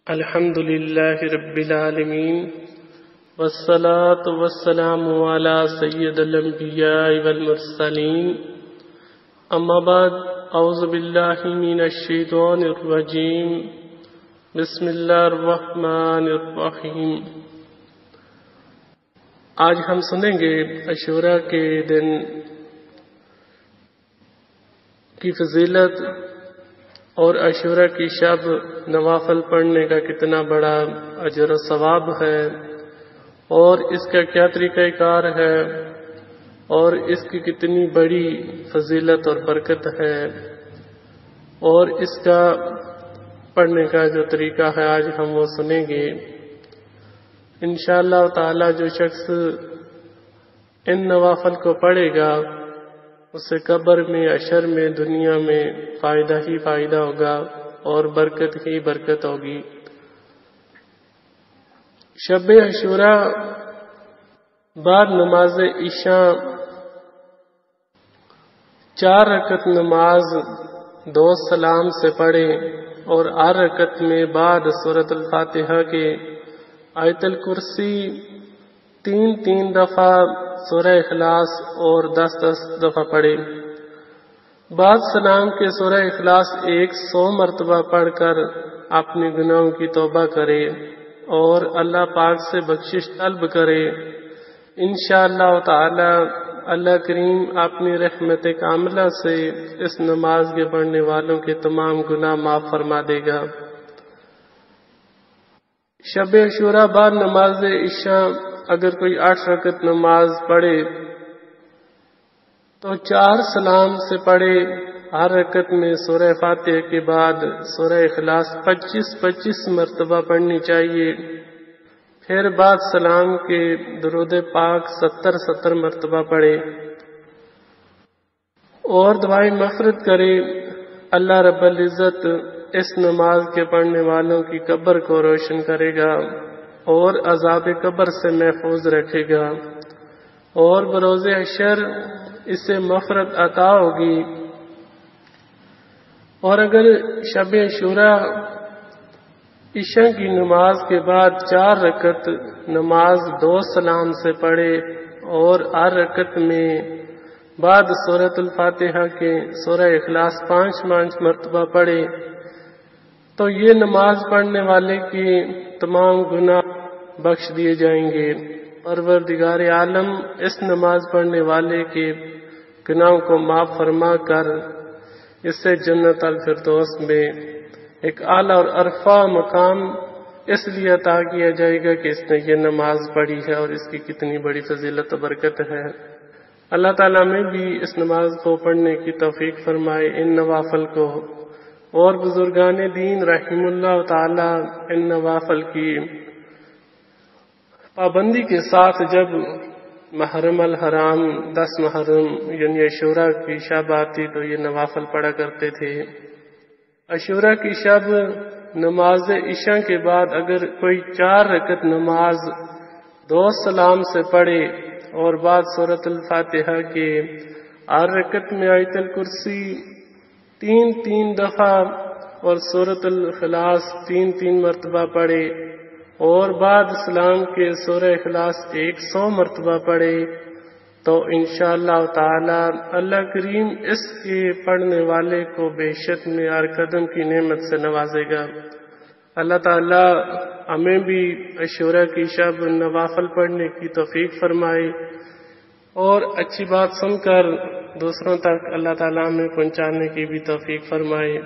الحمد للہ رب العالمین والصلاة والسلام علی سید الانبیاء والمرسلین اما بعد اعوذ باللہ من الشیطان الرجیم بسم اللہ الرحمن الرحیم۔ آج ہم سنیں گے عاشوراء کے دن کی فضیلت اور عاشوراء کی شب نوافل پڑھنے کا کتنا بڑا اجر و ثواب ہے اور اس کا کیا طریقہ کار ہے اور اس کی کتنی بڑی فضیلت اور برکت ہے اور اس کا پڑھنے کا جو طریقہ ہے آج ہم وہ سنیں گے انشاءاللہ تعالی۔ جو شخص ان نوافل کو پڑھے گا اسے قبر میں عشر میں دنیا میں فائدہ ہی فائدہ ہوگا اور برکت ہی برکت ہوگی۔ شب عاشوراء بعد نماز عشاء 4 رکعت نماز 2 سلام سے پڑھے اور 8 رکعت میں بعد سورۃ الفاتحہ کے آیت الکرسی 3 دفعہ سورہ اخلاص اور 10 دفعہ پڑھے۔ بعد سلام کے سورہ اخلاص 100 مرتبہ پڑھ کر اپنے گناہوں کی توبہ کرے اور اللہ پاک سے بخشش طلب کرے۔ انشاءاللہ تعالی اللہ کریم اپنی رحمت کاملہ سے اس نماز کے پڑھنے والوں کے تمام گناہ معاف فرما دے گا۔ شب عاشوراء بعد نماز عشاء اگر کوئی 8 رکعت نماز پڑھے تو 4 سلام سے پڑھے، ہر رکعت میں سورہ فاتحہ کے بعد سورہ اخلاص 25 مرتبہ پڑھنی چاہیے، پھر بعد سلام کے درود پاک 70 مرتبہ پڑھے اور دعائے مغفرت کرے۔ اللہ رب العزت اس نماز کے پڑھنے والوں کی قبر کو روشن کرے گا اور عذاب قبر سے محفوظ رکھے گا اور بروز حشر اسے مغفرت عطا ہوگی۔ اور اگر شب عاشوراء عشاء کی نماز کے بعد 4 رکعت نماز 2 سلام سے پڑھے اور 8 رکعت میں بعد سورۃ الفاتحہ کے سورہ اخلاص 5 مرتبہ پڑھے تو یہ نماز پڑھنے والے کی تمام گناہ بخش دیے جائیں گے۔ پروردگار عالم اس نماز پڑھنے والے کے گناہوں کو معاف فرما کر اسے جنت الفردوس میں ایک اعلیٰ اور عرفہ مقام اس لیے عطا کیا جائے گا کہ اس نے یہ نماز پڑھی ہے اور اس کی کتنی بڑی فضیلت و برکت ہے۔ اللہ تعالیٰ میں بھی اس نماز کو پڑھنے کی توفیق فرمائے، ان نوافل کو، اور بزرگان دین رحم اللہ تعالی ان نوافل کی پابندی کے ساتھ جب محرم الحرام 10 محرم یعنی عاشوراء کی شب آتی تو یہ نوافل پڑھا کرتے تھے۔ عاشوراء کی شب نماز عشاء کے بعد اگر کوئی 4 رکعت نماز 2 سلام سے پڑھے اور بعد سورۃ الفاتحہ کے 8 رکعت میں آیت الکرسی 3 دفعہ اور سورۃ الاخلاص 3 مرتبہ پڑھے اور بعد سلام کے سورہ اخلاص 100 مرتبہ پڑھے تو انشاءاللہ تعالی اللہ کریم اس کے پڑھنے والے کو بیشت میں ہر قدم کی نعمت سے نوازے گا۔ اللہ تعالی ہمیں بھی عاشوراء کی شب نوافل پڑھنے کی توفیق فرمائے اور اچھی بات سن کر دوسروں تک اللہ تعالیٰ ہمیں پہنچانے کی بھی توفیق فرمائے۔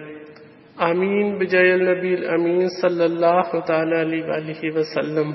آمین بجائے النبی الامین صلی اللہ تعالی علیہ وآلہ وسلم۔